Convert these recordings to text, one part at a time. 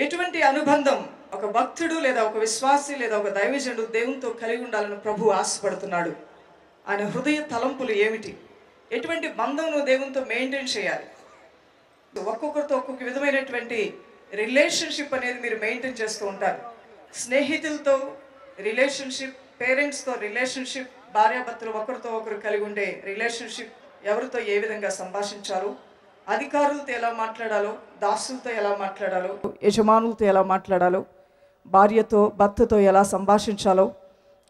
ఎటువంటి అనుబంధం ఒక భక్తుడు లేదా ఒక విశ్వాసి లేదా ఒక దైవజనుడు దేవునితో కలిగి ఉండాలని ప్రభు ఆశపడుతున్నాడు? ఆయన హృదయ తలంపులు ఏమిటి? ఎటువంటి బంధం నువ్వు దేవునితో మెయింటైన్ చేయాలి? ఒక్కొక్కరితో ఒక్కొక్క విధమైనటువంటి రిలేషన్షిప్ అనేది మీరు మెయింటైన్ చేస్తూ ఉంటారు. స్నేహితులతో రిలేషన్షిప్, పేరెంట్స్తో రిలేషన్షిప్, భార్యాభర్తలు ఒకరితో ఒకరు కలిగి ఉండే రిలేషన్షిప్, ఎవరితో ఏ విధంగా సంభాషించాలో, అధికారులతో ఎలా మాట్లాడాలో, దాసులతో ఎలా మాట్లాడాలో, యజమానులతో ఎలా మాట్లాడాలో, భార్యతో భర్తతో ఎలా సంభాషించాలో,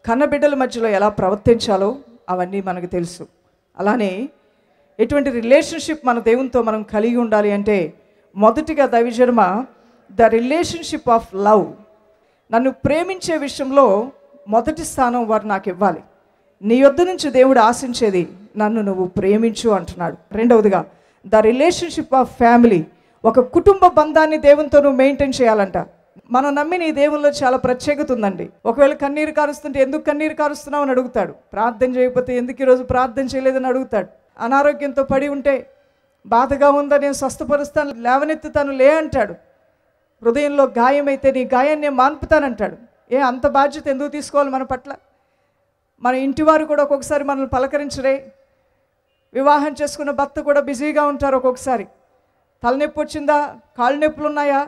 కన్నబిడ్డల మధ్యలో ఎలా ప్రవర్తించాలో అవన్నీ మనకు తెలుసు. అలానే ఎటువంటి రిలేషన్షిప్ మన దేవునితో మనం కలిగి ఉండాలి అంటే మొదటిగా దైవజన్మ ద రిలేషన్షిప్ ఆఫ్ లవ్. నన్ను ప్రేమించే విషయంలో మొదటి స్థానం వారు నాకు ఇవ్వాలి. నీ యొద్ద నుంచి దేవుడు ఆశించేది నన్ను నువ్వు ప్రేమించు అంటున్నాడు. రెండవదిగా ద రిలేషన్షిప్ ఆఫ్ ఫ్యామిలీ. ఒక కుటుంబ బంధాన్ని దేవునితో నువ్వు మెయింటైన్ చేయాలంట. మనం నమ్మిన ఈ దేవుల్లో చాలా ప్రత్యేకత ఉందండి. ఒకవేళ కన్నీరు కారుస్తుంటే ఎందుకు కన్నీరు కారుస్తున్నావు అని అడుగుతాడు. ప్రార్థన చేయకపోతే ఎందుకు ఈరోజు ప్రార్థన చేయలేదని అడుగుతాడు. అనారోగ్యంతో పడి ఉంటే బాధగా ఉందా, నేను స్వస్థపరుస్తాను, లేవనెత్తుతాను లే అంటాడు. హృదయంలో గాయమైతే నీ గాయాన్ని నేను మాన్పుతానంటాడు. అంత బాధ్యత ఎందుకు తీసుకోవాలి మన పట్ల? మన ఇంటివారు కూడా ఒక్కొక్కసారి మనల్ని పలకరించరే. వివాహం చేసుకున్న భర్త కూడా బిజీగా ఉంటారు. ఒక్కొక్కసారి తలనొప్పి వచ్చిందా, కాళ్ళు నొప్పులు ఉన్నాయా,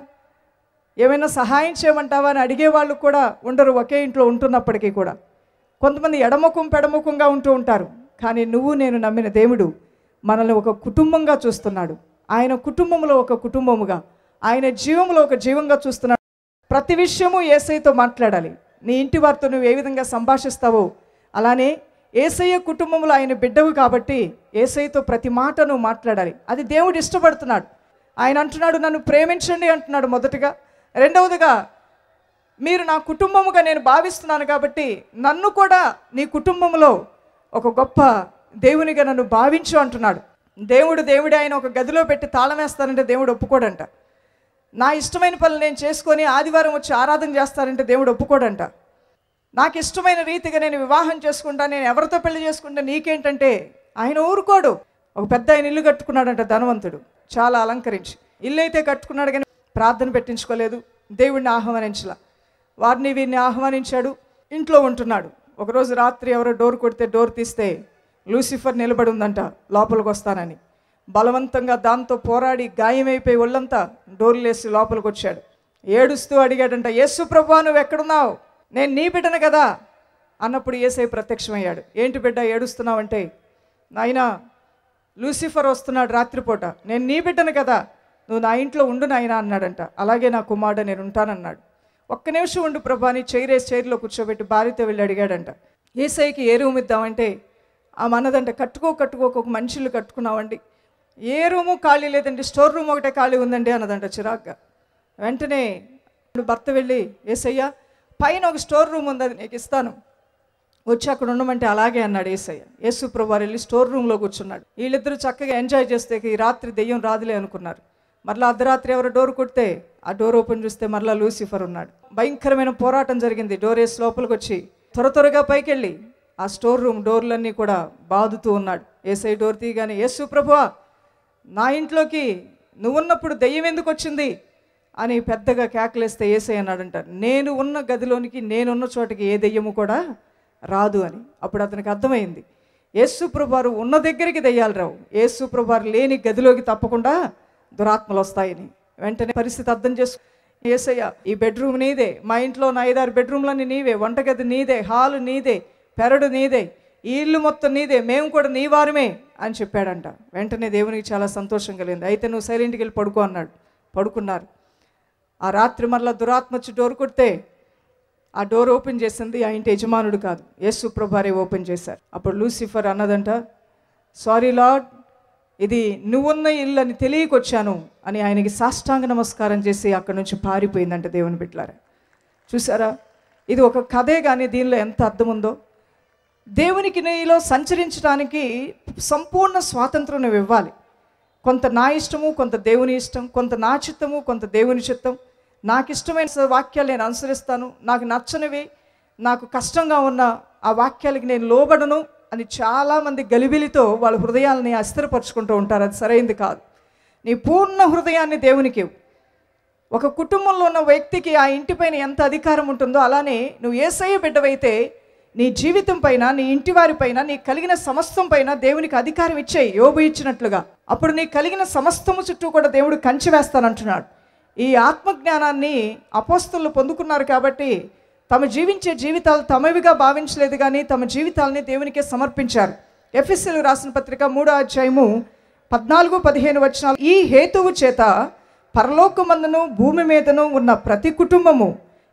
ఏమైనా సహాయం చేయమంటావా అని అడిగేవాళ్ళు కూడా ఉండరు ఒకే ఇంట్లో ఉంటున్నప్పటికీ కూడా. కొంతమంది ఎడముఖం పెడముఖంగా ఉంటూ ఉంటారు. కానీ నువ్వు నేను నమ్మిన దేవుడు మనల్ని ఒక కుటుంబంగా చూస్తున్నాడు. ఆయన కుటుంబంలో ఒక కుటుంబముగా, ఆయన జీవంలో ఒక జీవంగా చూస్తున్నాడు. ప్రతి విషయము యేసయ్యతో మాట్లాడాలి. నీ ఇంటి వారితో నువ్వు ఏ విధంగా సంభాషిస్తావో అలానే యేసయ్య కుటుంబంలో ఆయన బిడ్డవు కాబట్టి యేసయ్యతో ప్రతి మాట నువ్వు మాట్లాడాలి. అది దేవుడు ఇష్టపడుతున్నాడు. ఆయన అంటున్నాడు, నన్ను ప్రేమించండి అంటున్నాడు మొదటగా. రెండవదిగా, మీరు నా కుటుంబముగా నేను భావిస్తున్నాను కాబట్టి నన్ను కూడా నీ కుటుంబంలో ఒక గొప్ప దేవునిగా నన్ను భావించు అంటున్నాడు. దేవుడే ఆయన ఒక గదిలో పెట్టి తాళం వేస్తానంటే దేవుడు ఒప్పుకోడంట. నా ఇష్టమైన పనులు నేను చేసుకొని ఆదివారం వచ్చి ఆరాధన చేస్తానంటే దేవుడు ఒప్పుకోడంట. నాకు ఇష్టమైన రీతిగా నేను వివాహం చేసుకుంటా, నేను ఎవరితో పెళ్లి చేసుకుంటా నీకేంటంటే ఆయన ఊరుకోడు. ఒక పెద్ద ఆయన ఇల్లు కట్టుకున్నాడంట ధనవంతుడు, చాలా అలంకరించి. ఇల్లు అయితే కట్టుకున్నాడు కానీ ప్రార్థన పెట్టించుకోలేదు, దేవుడిని ఆహ్వానించలా. వారిని వీరిని ఆహ్వానించాడు, ఇంట్లో ఉంటున్నాడు. ఒకరోజు రాత్రి ఎవరో డోర్ కొడితే డోర్ తీస్తే లూసిఫర్ నిలబడి ఉందంట లోపలికి వస్తానని. బలవంతంగా దాంతో పోరాడి గాయమైపోయి ఒళ్ళంతా డోర్లేసి లోపలికి వచ్చాడు. ఏడుస్తూ అడిగాడంట, యేసు ప్రభువా నువ్వు ఎక్కడున్నావు, నేను నీ బిడ్డను కదా అన్నప్పుడు యేసయ్య ప్రత్యక్షమయ్యాడు. ఏంటి బిడ్డ ఏడుస్తున్నావంటే, నాయనా లూసిఫర్ వస్తున్నాడు రాత్రిపూట, నేను నీ బిడ్డను కదా, నువ్వు నా ఇంట్లో ఉండు నాయనా అన్నాడంట. అలాగే నా కుమారుడు నేను ఉంటానన్నాడు. ఒక్క నిమిషం ఉండు ప్రభా అని చైర్లో కూర్చోబెట్టి భార్యతో వెళ్ళి అడిగాడంట, యేసయ్యకి ఏ రూమ్ ఇద్దామంటే ఆమె అన్నదంట, కట్టుకోక మనుషులు కట్టుకున్నామండి, ఏ రూము ఖాళీ లేదండి, స్టోర్ రూమ్ ఒకటే ఖాళీ ఉందండి అన్నదంట చిరాగ్గా. వెంటనే భర్త వెళ్ళి, యేసయ్య పైన ఒక స్టోర్ రూమ్ ఉంది, అది నీకు ఇస్తాను, వచ్చి అక్కడ ఉండమంటే అలాగే అన్నాడు యేసయ్య. యేసు ప్రభువారు వెళ్ళి స్టోర్ రూమ్లో కూర్చున్నాడు. వీళ్ళిద్దరూ చక్కగా ఎంజాయ్ చేస్తే ఈ రాత్రి దెయ్యం రాదులే అనుకున్నారు. మరలా అర్ధరాత్రి ఎవరో డోర్ కొడితే ఆ డోర్ ఓపెన్ చూస్తే మరలా లూసిఫర్ ఉన్నాడు. భయంకరమైన పోరాటం జరిగింది. డోర్ వేసి లోపలికి వచ్చి త్వరగా పైకి వెళ్ళి ఆ స్టోర్ రూమ్ డోర్లన్నీ కూడా బాదుతూ ఉన్నాడు. యేసయ్య డోర్ తీయగానే, యేసు ప్రభువా నా ఇంట్లోకి నువ్వున్నప్పుడు దెయ్యం ఎందుకు వచ్చింది అని పెద్దగా కేకలేస్తే యేసయ్య అన్నాడంట, నేను ఉన్న గదిలోనికి నేనున్న చోటకి ఏ దెయ్యము కూడా రాదు అని. అప్పుడు అతనికి అర్థమైంది, యేసు ప్రభువారు ఉన్న దగ్గరికి దెయ్యాలు రావు, యేసు ప్రభువారు లేని గదిలోకి తప్పకుండా దురాత్మలు వస్తాయని. వెంటనే పరిస్థితి అర్థం చేసుకు, యేసయ్య ఈ బెడ్రూమ్ నీదే, మా ఇంట్లో ఉన్న 5-6 బెడ్రూమ్లన్నీ నీవే, వంటగది నీదే, హాలు నీదే, పెరడు నీదే, ఈ ఇల్లు మొత్తం నీదే, మేము కూడా నీ వారమే అని చెప్పాడంట. వెంటనే దేవునికి చాలా సంతోషం కలిగింది. అయితే నువ్వు సైలెంట్కి వెళ్ళి పడుకో అన్నాడు. పడుకున్నారు. ఆ రాత్రి మరలా దురాత్మ వచ్చి డోర్ కొడితే ఆ డోర్ ఓపెన్ చేసింది ఆ ఇంటి యజమానుడు కాదు, యేసు ప్రభువారే ఓపెన్ చేశారు. అప్పుడు లూసిఫర్ అన్నదంట, సారీ లార్డ్, ఇది నువ్వున్న ఇల్లు అని తెలియకొచ్చాను అని ఆయనకి సాష్టాంగ నమస్కారం చేసి అక్కడి నుంచి పారిపోయిందంట. దేవుని బిడ్డలారా చూసారా, ఇది ఒక కథే కానీ దీనిలో ఎంత అర్థం ఉందో. దేవునికి నీలో సంచరించడానికి సంపూర్ణ స్వాతంత్రం నువ్వు ఇవ్వాలి. కొంత నా ఇష్టము, కొంత దేవుని ఇష్టం, కొంత నా చిత్తము, కొంత దేవుని చిత్తం. నాకు ఇష్టమైన వాక్యాలు నేను అనుసరిస్తాను, నాకు నచ్చనివి, నాకు కష్టంగా ఉన్న ఆ వాక్యాలకి నేను లోబడను అని చాలామంది గలిబిలితో వాళ్ళ హృదయాలని అస్థిరపరుచుకుంటూ ఉంటారు. అది సరైనది కాదు. నీ పూర్ణ హృదయాన్ని దేవునికి ఒక కుటుంబంలో ఉన్న వ్యక్తికి ఆ ఇంటిపైన ఎంత అధికారం ఉంటుందో, అలానే నువ్వు యేసయ్య బిడ్డవైతే నీ జీవితం పైన, నీ ఇంటి వారి పైన, నీ కలిగిన సమస్తం పైన దేవునికి అధికారం ఇచ్చేయి, యోబు ఇచ్చినట్లుగా. అప్పుడు నీ కలిగిన సమస్తము చుట్టూ కూడా దేవుడు కంచె వేస్తానంటున్నాడు. ఈ ఆత్మజ్ఞానాన్ని అపోస్తలులు పొందుకున్నారు కాబట్టి తమ జీవించే జీవితాలు తమవిగా భావించలేదు, కానీ తమ జీవితాలని దేవునికే సమర్పించారు. ఎఫెసీయులకు రాసిన పత్రిక 3వ అధ్యాయము 14-15 వచనాలు, ఈ హేతువు చేత పరలోకమందును భూమి మీదను ఉన్న ప్రతి కుటుంబము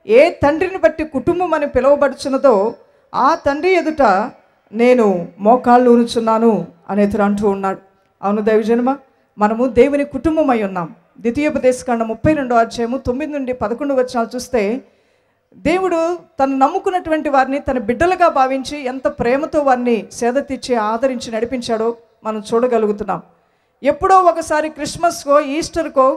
ఏ తండ్రిని బట్టి కుటుంబం అని పిలువబడుచున్నదో ఆ తండ్రి ఎదుట నేను మోకాళ్ళు ఊనుచున్నాను అనేది అంటూ ఉన్నాడు. అవును దైవజనమా, మనము దేవుని కుటుంబం అయి ఉన్నాం. ద్వితీయోపదేశకాండం 32వ అధ్యాయము 9-11 వచనాలు చూస్తే దేవుడు తను నమ్ముకున్నటువంటి వారిని తన బిడ్డలుగా భావించి ఎంత ప్రేమతో వారిని సేద తీర్చి ఆదరించి నడిపించాడో మనం చూడగలుగుతున్నాం. ఎప్పుడో ఒకసారి క్రిస్మస్కో ఈస్టర్కో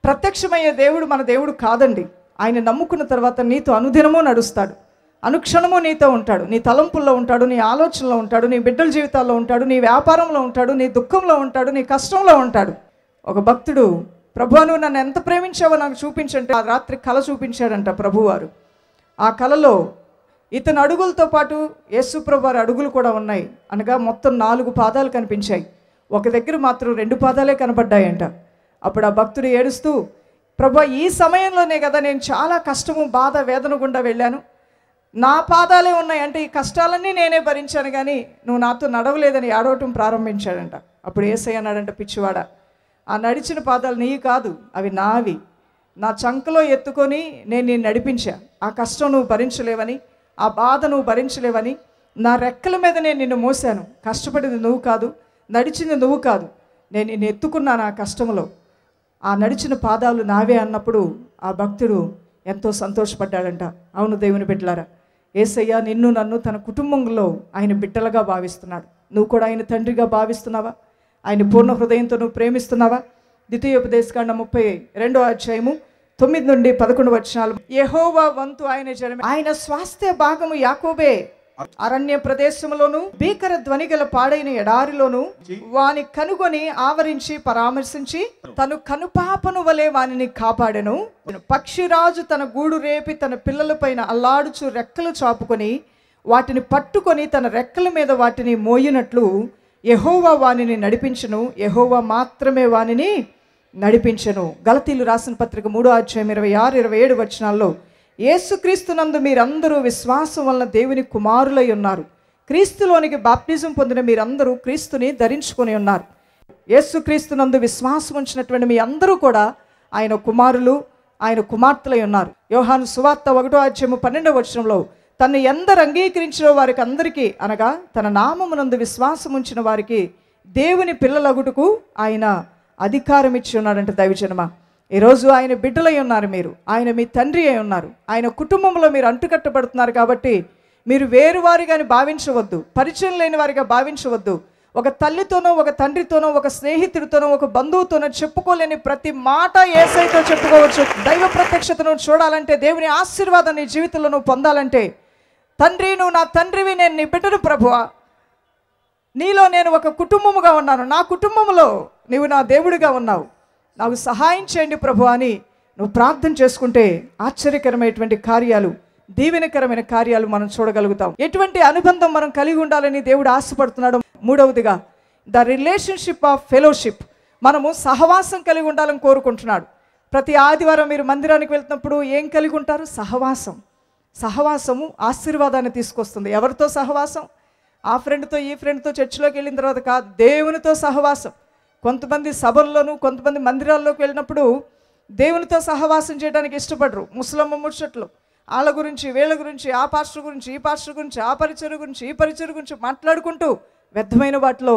ప్రత్యక్షమయ్యే దేవుడు మన దేవుడు కాదండి. ఆయన నమ్ముకున్న తర్వాత నీతో అనుదినమూ నడుస్తాడు, అనుక్షణము నీతో ఉంటాడు, నీ తలంపుల్లో ఉంటాడు, నీ ఆలోచనలో ఉంటాడు, నీ బిడ్డల జీవితాల్లో ఉంటాడు, నీ వ్యాపారంలో ఉంటాడు, నీ దుఃఖంలో ఉంటాడు, నీ కష్టంలో ఉంటాడు. ఒక భక్తుడు, ప్రభువా నువ్వు నన్ను ఎంత ప్రేమించావో నాకు చూపించంటే ఆ రాత్రి కళ చూపించాడంట ప్రభువారు. ఆ కళలో ఇతని అడుగులతో పాటు యేసు ప్రభువారి అడుగులు కూడా ఉన్నాయి. అనగా మొత్తం 4 పాదాలు కనిపించాయి, ఒక దగ్గర మాత్రం 2 పాదాలే కనబడ్డాయంట. అప్పుడు ఆ భక్తుడు ఏడుస్తూ, ప్రభువా ఈ సమయంలోనే కదా నేను చాలా కష్టము, బాధ, వేదన గుండా వెళ్ళాను, నా పాదాలే ఉన్నాయి అంటే ఈ కష్టాలన్నీ నేనే భరించాను, కానీ నువ్వు నాతో నడవలేదని ఏడవటం ప్రారంభించాడంట. అప్పుడు యేసయ్య అన్నాడంట, పిచ్చివాడా, ఆ నడిచిన పాదాలు నీవి కాదు, అవి నావి. నా చంకలో ఎత్తుకొని నేను నిన్ను నడిపించా. ఆ కష్టం నువ్వు భరించలేవని, ఆ బాధ నువ్వు భరించలేవని నా రెక్కల మీద నేను నిన్ను మోసాను. కష్టపడింది నువ్వు కాదు, నడిచింది నువ్వు కాదు, నేను నిన్ను ఎత్తుకున్నాను ఆ కష్టంలో, ఆ నడిచిన పాదాలు నావే అన్నప్పుడు ఆ భక్తుడు ఎంతో సంతోషపడ్డాడంట. అవును దేవుని బిడ్డలారా, యేసయ్య నిన్ను నన్ను తన కుటుంబంలో ఆయన బిడ్డలుగా భావిస్తున్నాడు. నువ్వు కూడా ఆయన తండ్రిగా భావిస్తున్నావా? ఆయన పూర్ణ హృదయంతో నువ్వు ప్రేమిస్తున్నావా? ద్వితీయోపదేశకాండం 32వ అధ్యాయము 9-11 వచనాలు, యెహోవా వంతు ఆయన జనమే, ఆయన స్వాస్థ్య భాగము యాకోబే, అరణ్య ప్రదేశములోను భీకర ధ్వని గల పాడైన ఎడారిలోను వాని కనుగొని ఆవరించి పరామర్శించి తను కనుపాపను వలె వానిని కాపాడెను. పక్షిరాజు తన గూడు రేపి తన పిల్లల పైన అల్లాడుచు రెక్కలు చాపుకొని వాటిని పట్టుకొని తన రెక్కల మీద వాటిని మోయినట్లు యెహోవా వానిని నడిపించెను, యెహోవా మాత్రమే వానిని నడిపించెను. గలతీలు రాసిన పత్రిక 3వ అధ్యాయం 26-27 వచనాల్లో, యేసుక్రీస్తునందు మీరందరూ విశ్వాసం వలన దేవుని కుమారులై ఉన్నారు. క్రీస్తులోనికి బాప్టిజం పొందిన మీరందరూ క్రీస్తుని ధరించుకొని ఉన్నారు. యేసుక్రీస్తునందు విశ్వాసం ఉంచినటువంటి మీ అందరూ కూడా ఆయన కుమారులు, ఆయన కుమార్తెలై ఉన్నారు. యోహాను సువార్త 1వ అధ్యాయము 12వ వచనంలో, తను ఎందరు అంగీకరించిన వారికి అందరికీ, అనగా తన నామమునందు విశ్వాసం ఉంచిన వారికి దేవుని పిల్లలగుటకు ఆయన అధికారం ఇచ్చి ఉన్నాడంటే దైవజనమా. ఈరోజు ఆయన బిడ్డలై ఉన్నారు మీరు, ఆయన మీ తండ్రి అయి ఉన్నారు, ఆయన కుటుంబంలో మీరు అంటుకట్టబడుతున్నారు. కాబట్టి మీరు వేరువారిగాని భావించవద్దు, పరిచయం లేని వారిగా భావించవద్దు. ఒక తల్లితోనో, ఒక తండ్రితోనో, ఒక స్నేహితుడితోనో, ఒక బంధువుతోనో చెప్పుకోలేని ప్రతి మాట యేసయ్యతో చెప్పుకోవచ్చు. దైవ ప్రత్యక్షతను చూడాలంటే, దేవుని ఆశీర్వాదం నీ జీవితంలో నువ్వు పొందాలంటే, తండ్రి నువ్వు నా తండ్రివి, నేను నీ బిడ్డను ప్రభువా, నీలో నేను ఒక కుటుంబముగా ఉన్నాను, నా కుటుంబంలో నీవు నా దేవుడిగా ఉన్నావు, నాకు సహాయం చేయండి ప్రభు అని నువ్వు ప్రార్థన చేసుకుంటే ఆశ్చర్యకరమైనటువంటి కార్యాలు, దీవెనకరమైన కార్యాలు మనం చూడగలుగుతాం. ఎటువంటి అనుబంధం మనం కలిగి ఉండాలని దేవుడు ఆశపడుతున్నాడు. 3వదిగా ద రిలేషన్షిప్ ఆఫ్ ఫెలోషిప్, మనము సహవాసం కలిగి ఉండాలని కోరుకుంటున్నాడు. ప్రతి ఆదివారం మీరు మందిరానికి వెళ్తున్నప్పుడు ఏం కలిగి ఉంటారు? సహవాసం. సహవాసము ఆశీర్వాదాన్ని తీసుకొస్తుంది. ఎవరితో సహవాసం? ఆ ఫ్రెండ్తో, ఈ ఫ్రెండ్తో చర్చిలోకి వెళ్ళిన తర్వాత కాదు, దేవునితో సహవాసం. కొంతమంది సభల్లోనూ, కొంతమంది మందిరాల్లోకి వెళ్ళినప్పుడు దేవునితో సహవాసం చేయడానికి ఇష్టపడరు. ముసలమ్మ ముచ్చట్లు, వాళ్ళ గురించి, వీళ్ళ గురించి, ఆ పాస్టర్ గురించి, ఈ పాస్టర్ గురించి, ఆ పరిచయ గురించి, ఈ పరిచయ గురించి మాట్లాడుకుంటూ వ్యర్థమైన వాటిలో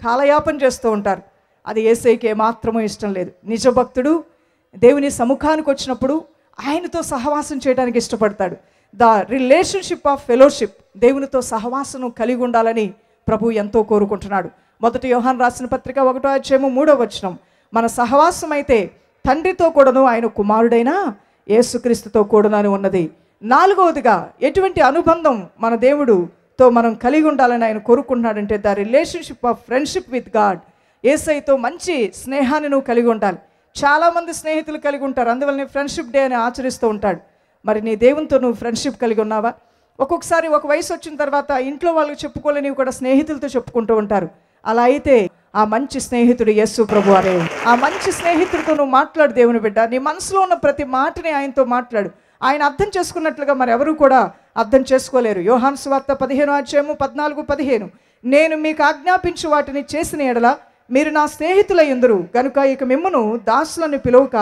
కాలయాపన చేస్తూ ఉంటారు. అది యేసయ్యకి ఏమాత్రమూ ఇష్టం లేదు. నిజ భక్తుడు దేవుని సముఖానికి వచ్చినప్పుడు ఆయనతో సహవాసం చేయడానికి ఇష్టపడతాడు. ద రిలేషన్షిప్ ఆఫ్ ఫెలోషిప్, దేవునితో సహవాసం కలిగి ఉండాలని ప్రభు ఎంతో కోరుకుంటున్నాడు. 1 యోహాను రాసిన పత్రిక 1వ అధ్యాయము 3వ వచనం, మన సహవాసం అయితే తండ్రితో కూడాను ఆయన కుమారుడైన యేసుక్రీస్తుతో కూడాను ఉన్నది. 4వదిగా ఎటువంటి అనుబంధం మన దేవుడుతో మనం కలిగి ఉండాలని ఆయన కోరుకుంటున్నాడంటే the relationship of friendship with God. యేసయ్యతో మంచి స్నేహాన్ని నువ్వు కలిగి ఉండాలి. చాలామంది స్నేహితులు కలిగి ఉంటారు, అందువల్ల ఫ్రెండ్షిప్ డే అని ఆచరిస్తూ ఉంటాడు. మరి నీ దేవునితో నువ్వు ఫ్రెండ్షిప్ కలిగి ఉన్నావా? ఒక్కొక్కసారి ఒక వయసు వచ్చిన తర్వాత ఇంట్లో వాళ్ళకి చెప్పుకోలేనివి కూడా స్నేహితులతో చెప్పుకుంటూ ఉంటారు. అలా అయితే ఆ మంచి స్నేహితుడు యేసు ప్రభువారే. ఆ మంచి స్నేహితుడితో నువ్వు మాట్లాడు దేవుని బిడ్డ. నీ మనసులో ఉన్న ప్రతి మాటని ఆయనతో మాట్లాడు. ఆయన అర్థం చేసుకున్నట్లుగా మరి ఎవరు కూడా అర్థం చేసుకోలేరు. యోహాను సువార్త 15:14-15, నేను మీకు ఆజ్ఞాపించు వాటిని చేసిన ఎడల మీరు నా స్నేహితులయ్యుందురు గనుక ఇక మిమ్మును దాసులని పిలువక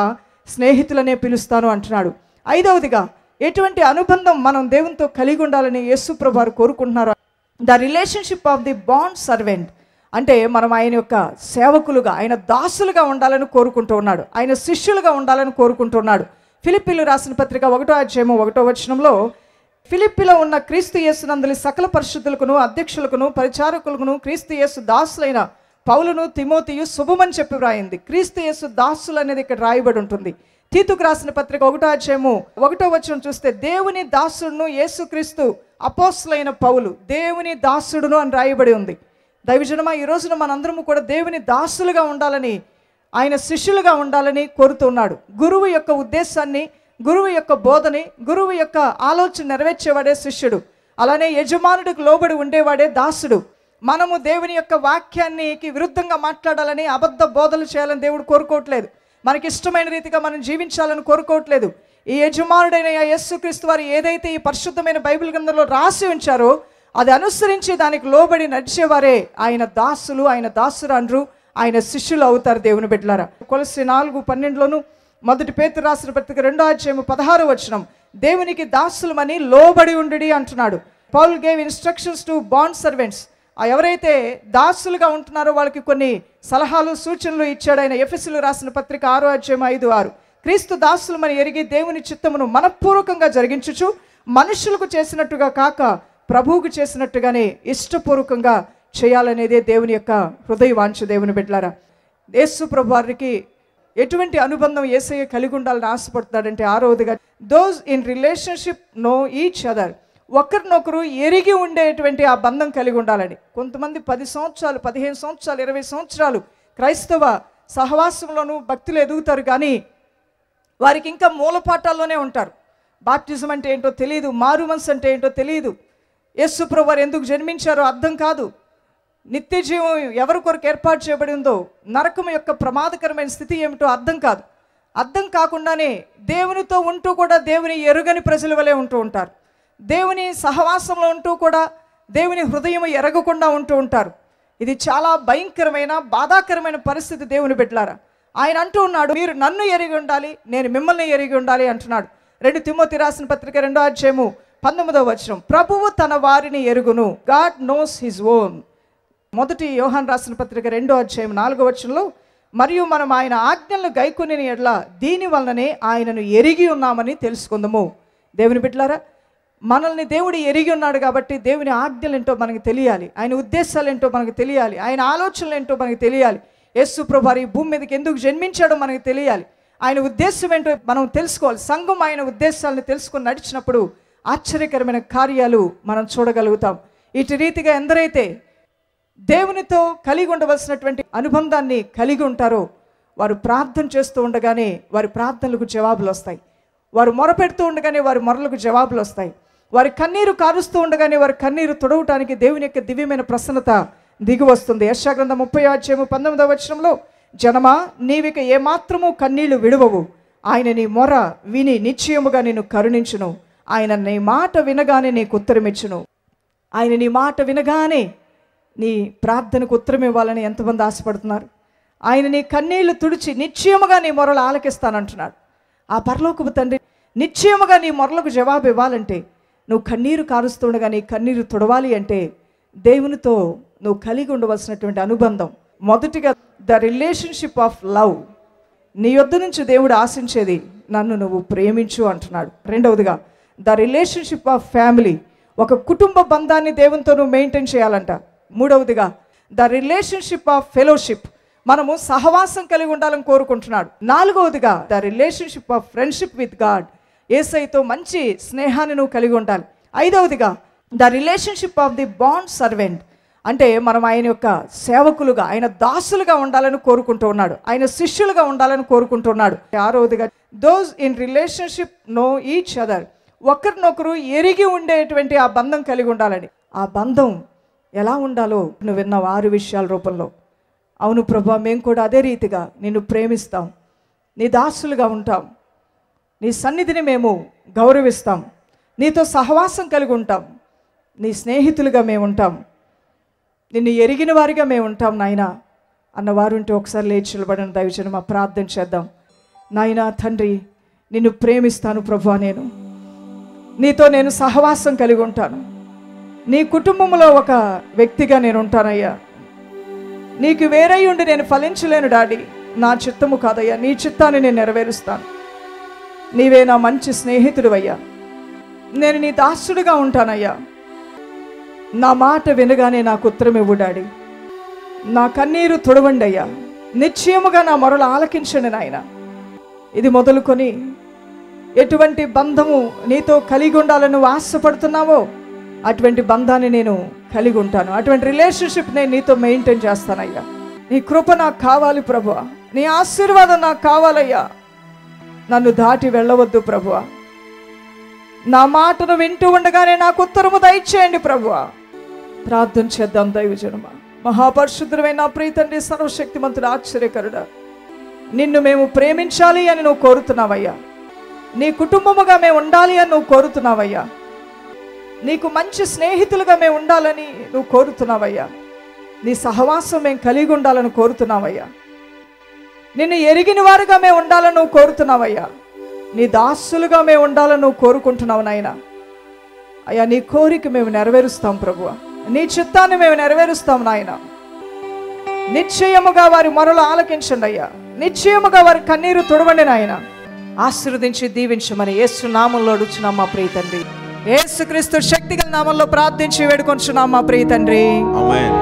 స్నేహితులనే పిలుస్తాను అంటున్నాడు. ఐదవదిగా, ఎటువంటి అనుబంధం మనం దేవునితో కలిగి ఉండాలని యేసు ప్రభువారు కోరుకుంటున్నారు? The relationship of the bond servant. అంటే మనం ఆయన యొక్క సేవకులుగా, ఆయన దాసులుగా ఉండాలని కోరుకుంటూ ఉన్నాడు. ఆయన శిష్యులుగా ఉండాలని కోరుకుంటున్నాడు. ఫిలిప్పీలు రాసిన పత్రిక 1:1 ఫిలిప్పీలో ఉన్న క్రీస్తు యేసునందలి సకల పరిశుద్ధులకును అధ్యక్షులకును పరిచారకులకును క్రీస్తు యేసు దాసులైన పౌలును తిమోతియు శుభమని చెప్పి వ్రాయింది. క్రీస్తు యేసు దాసులు అనేది ఇక్కడ రాయబడి ఉంటుంది. తీతుకు రాసిన పత్రిక 1:1 చూస్తే దేవుని దాసుడును యేసుక్రీస్తు అపోస్తులైన పౌలు దేవుని దాసుడును అని రాయబడి ఉంది. దైవజనమా, ఈ రోజున మనందరము కూడా దేవుని దాసులుగా ఉండాలని, ఆయన శిష్యులుగా ఉండాలని కోరుతున్నాడు. గురువు యొక్క ఉద్దేశాన్ని, గురువు యొక్క బోధని, గురువు యొక్క ఆలోచన నెరవేర్చేవాడే శిష్యుడు. అలానే యజమానుడికి లోబడి ఉండేవాడే దాసుడు. మనము దేవుని యొక్క వాక్యానికి విరుద్ధంగా మాట్లాడాలని, అబద్ధ బోధలు చేయాలని దేవుడు కోరుకోవట్లేదు. మనకి ఇష్టమైన రీతిగా మనం జీవించాలని కోరుకోవట్లేదు. ఈ యజమానుడైన యేసుక్రీస్తు వారు ఏదైతే ఈ పరిశుద్ధమైన బైబిల్ గ్రంథంలో రాసి ఉంచారో అది అనుసరించి దానికి లోబడి నడిచేవారే ఆయన దాసులు, ఆయన దాసురాండ్రు, ఆయన శిష్యులు అవుతారు దేవుని బిడ్డలారా. కొలస్సీ 4:12 మొదటి పేతురు రాసిన పత్రిక 2:16 దేవునికి దాసులమని లోబడి ఉండి అంటున్నాడు. Paul gave instructions to bond servants. ఎవరైతే దాసులుగా ఉంటున్నారో వాళ్ళకి కొన్ని సలహాలు, సూచనలు ఇచ్చాడు ఆయన. ఎఫెసీయులకు రాసిన పత్రిక 6:5-6 క్రీస్తు దాసులమని ఎరిగి దేవుని చిత్తమును మనఃపూర్వకంగా జరిగించుచు మనుషులకు చేసినట్టుగా కాక ప్రభువుకు చేసినట్టుగానే ఇష్టపూర్వకంగా చేయాలనేదే దేవుని యొక్క హృదయ వాంఛ దేవుని బిడ్డలారా. యేసు ప్రభు వారికి ఎటువంటి అనుబంధం యేసయ్య కలిగి ఉండాలని ఆశపడుతున్నాడంటే, ఆరవదిగా those in relationship know each other. ఒకరినొకరు ఎరిగి ఉండేటువంటి ఆ బంధం కలిగి ఉండాలని. కొంతమంది 10 సంవత్సరాలు, 15 సంవత్సరాలు, 20 సంవత్సరాలు క్రైస్తవ సహవాసంలోనూ భక్తులు ఎదుగుతారు, కానీ వారికి ఇంకా మూలపాఠాల్లోనే ఉంటారు. బాప్టిజం అంటే ఏంటో తెలియదు, మారు మనసు అంటే ఏంటో తెలియదు, యేసు ప్రభువు వారు ఎందుకు జన్మించారో అర్థం కాదు, నిత్య జీవం ఎవరి కొరకు ఏర్పాటు చేయబడి ఉందో, నరకం యొక్క ప్రమాదకరమైన స్థితి ఏమిటో అర్థం కాదు. అర్థం కాకుండానే దేవునితో ఉంటూ కూడా దేవుని ఎరుగని ప్రజల వలె ఉంటూ ఉంటారు. దేవుని సహవాసంలో ఉంటూ కూడా దేవుని హృదయం ఎరగకుండా ఉంటూ ఉంటారు. ఇది చాలా భయంకరమైన, బాధాకరమైన పరిస్థితి దేవుని బిడ్డలారా. ఆయన అంటూ ఉన్నాడు, మీరు నన్ను ఎరిగి ఉండాలి, నేను మిమ్మల్ని ఎరిగి ఉండాలి అంటున్నాడు. 2 తిమోతి రాసిన పత్రిక 2:19 ప్రభువు తన వారిని ఎరుగును. God knows his own. 1 యోహాను రాసిన పత్రిక 2:4 మరియు మనం ఆయన ఆజ్ఞలను గైకొనిన ఎడల దీని వలననే ఆయనను ఎరిగి ఉన్నామని తెలుసుకుందాము. దేవుని బిడ్డలారా, మనల్ని దేవుడు ఎరిగి ఉన్నాడు కాబట్టి దేవుని ఆజ్ఞలు ఏంటో మనకు తెలియాలి, ఆయన ఉద్దేశాలు ఏంటో మనకు తెలియాలి, ఆయన ఆలోచనలు ఏంటో మనకు తెలియాలి. యేసు ప్రభువు వారు ఈ భూమి మీదకి ఎందుకు జన్మించాడో మనకు తెలియాలి, ఆయన ఉద్దేశం ఏంటో మనం తెలుసుకోవాలి. సంఘం ఆయన ఉద్దేశాలను తెలుసుకొని నడిచినప్పుడు ఆశ్చర్యకరమైన కార్యాలు మనం చూడగలుగుతాం. ఇటు రీతిగా ఎందరైతే దేవునితో కలిగి ఉండవలసినటువంటి అనుబంధాన్ని కలిగి ఉంటారో వారు ప్రార్థన చేస్తూ ఉండగానే వారి ప్రార్థనలకు జవాబులు వస్తాయి, వారు మొరపెడుతూ ఉండగానే వారి మొరలకు జవాబులు వస్తాయి, వారి కన్నీరు కారుస్తూ ఉండగానే వారి కన్నీరు తుడవటానికి దేవుని యొక్క దివ్యమైన ప్రసన్నత దిగి వస్తుంది. యెషయా గ్రంథం 30:19 జనమా, నీవిక ఏమాత్రము కన్నీళ్లు విడువవు, ఆయన నీ మొర విని నిశ్చయముగా నిన్ను కరుణించును, ఆయన నీ మాట వినగానే నీకు ఉత్తరమిచ్చును. ఆయన నీ మాట వినగానే నీ ప్రార్థనకు ఉత్తరం ఇవ్వాలని ఎంతమంది ఆశపడుతున్నారు? ఆయన నీ కన్నీళ్లు తుడిచి నిశ్చయముగా నీ మొరలు ఆలకిస్తానంటున్నాడు. ఆ పరలోకపు తండ్రి నిశ్చయముగా నీ మొరలకు జవాబు ఇవ్వాలంటే, నువ్వు కన్నీరు కారుస్తుండగా నీ కన్నీరు తుడవాలి అంటే దేవునితో నువ్వు కలిగి ఉండవలసినటువంటి అనుబంధం. మొదటిగా ద రిలేషన్షిప్ ఆఫ్ లవ్. నీ యొద్ద నుంచి దేవుడు ఆశించేది నన్ను నువ్వు ప్రేమించు అంటున్నాడు. రెండవదిగా ద రిలేషన్షిప్ ఆఫ్ ఫ్యామిలీ. ఒక కుటుంబ బంధాన్ని దేవునితో నువ్వు మెయింటైన్ చేయాలంట. మూడవదిగా ద రిలేషన్షిప్ ఆఫ్ ఫెలోషిప్. మనము సహవాసం కలిగి ఉండాలని కోరుకుంటున్నాడు. నాలుగవదిగా the relationship of friendship with God. యేసయ్యతో మంచి స్నేహాన్ని నువ్వు కలిగి ఉండాలి. ఐదవదిగా the relationship of the bond servant. అంటే మనం ఆయన యొక్క సేవకులుగా, ఆయన దాసులుగా ఉండాలని కోరుకుంటూ ఉన్నాడు, ఆయన శిష్యులుగా ఉండాలని కోరుకుంటున్నాడు. 6వదిగా those in relationship know each other, ఒకరినొకరు ఎరిగి ఉండేటువంటి ఆ బంధం కలిగి ఉండాలని. ఆ బంధం ఎలా ఉండాలో నువ్వు విన్నావు 6 విషయాల రూపంలో. అవును ప్రభా, మేము కూడా అదే రీతిగా నిన్ను ప్రేమిస్తాం, నీ దాసులుగా ఉంటాం, నీ సన్నిధిని మేము గౌరవిస్తాం, నీతో సహవాసం కలిగి ఉంటాం, నీ స్నేహితులుగా మేము ఉంటాం, నిన్ను ఎరిగిన వారిగా మేము ఉంటాం నాయనా అన్నవారు ఉంటే ఒకసారి లేచి నిలబడిన దైవజనమా ప్రార్థన చేద్దాం. నాయనా తండ్రి, నిన్ను ప్రేమిస్తాను ప్రభువా, నీతో నేను సహవాసం కలిగి ఉంటాను, నీ కుటుంబంలో ఒక వ్యక్తిగా నేను ఉంటానయ్యా. నీకు వేరై ఉండి నేను ఫలించలేను డాడీ, నా చిత్తము కాదయ్యా, నీ చిత్తాన్ని నేను నెరవేరుస్తాను. నీవే నా మంచి స్నేహితుడివయ్యా, నేను నీ దాసుడిగా ఉంటానయ్యా. నా మాట వినగానే నాకు ఉత్తరం ఇవ్వు డాడీ, నా కన్నీరు తుడవండి అయ్యా, నిశ్చయముగా నా మొరలు ఆలకించండి నాయన. ఇది మొదలుకొని ఎటువంటి బంధము నీతో కలిగి ఉండాలని నువ్వు ఆశపడుతున్నావో అటువంటి బంధాన్ని నేను కలిగి ఉంటాను, అటువంటి రిలేషన్షిప్ నేను నీతో మెయింటైన్ చేస్తానయ్యా. నీ కృప నాకు కావాలి ప్రభువా, నీ ఆశీర్వాదం నాకు కావాలయ్యా. నన్ను దాటి వెళ్ళవద్దు ప్రభువా, నా మాటను వింటూ ఉండగానే నాకు ఉత్తరము దయచేయండి ప్రభువా. ప్రార్థన చేద్దాం దైవజనమా. మహాపరిశుద్ధుడైన నా ప్రియ తండ్రి, సర్వశక్తిమంతుడు, ఆశ్చర్యకరుడా, నిన్ను మేము ప్రేమించాలి అని నువ్వు కోరుతున్నావయ్యా, నీ కుటుంబముగా మేము ఉండాలి అని నువ్వు కోరుతున్నావయ్యా, నీకు మంచి స్నేహితులుగా మేము ఉండాలని నువ్వు కోరుతున్నావయ్యా, నీ సహవాసం మేము కలిగి ఉండాలని కోరుతున్నావయ్యా, నిన్ను ఎరిగిన వారుగా మేము ఉండాలని నువ్వు కోరుతున్నావయ్యా, నీ దాసులుగా మేము ఉండాలని నువ్వు కోరుకుంటున్నావు నాయన. అయ్యా, నీ కోరిక మేము నెరవేరుస్తాం ప్రభువా, నీ చిత్తాన్ని మేము నెరవేరుస్తాం నాయన. నిశ్చయముగా వారి మొరలు ఆలకించండి అయ్యా, నిశ్చయముగా వారి కన్నీరు తుడవండి నాయన. ఆశీర్వదించి దీవించమని యేసు నామంలో అడుగుచున్నాం మా ప్రియ తండ్రి, యేసుక్రీస్తు శక్తిగల నామంలో ప్రార్థించి వేడుకొంచున్నాం మా ప్రియ తండ్రి. ఆమేన్.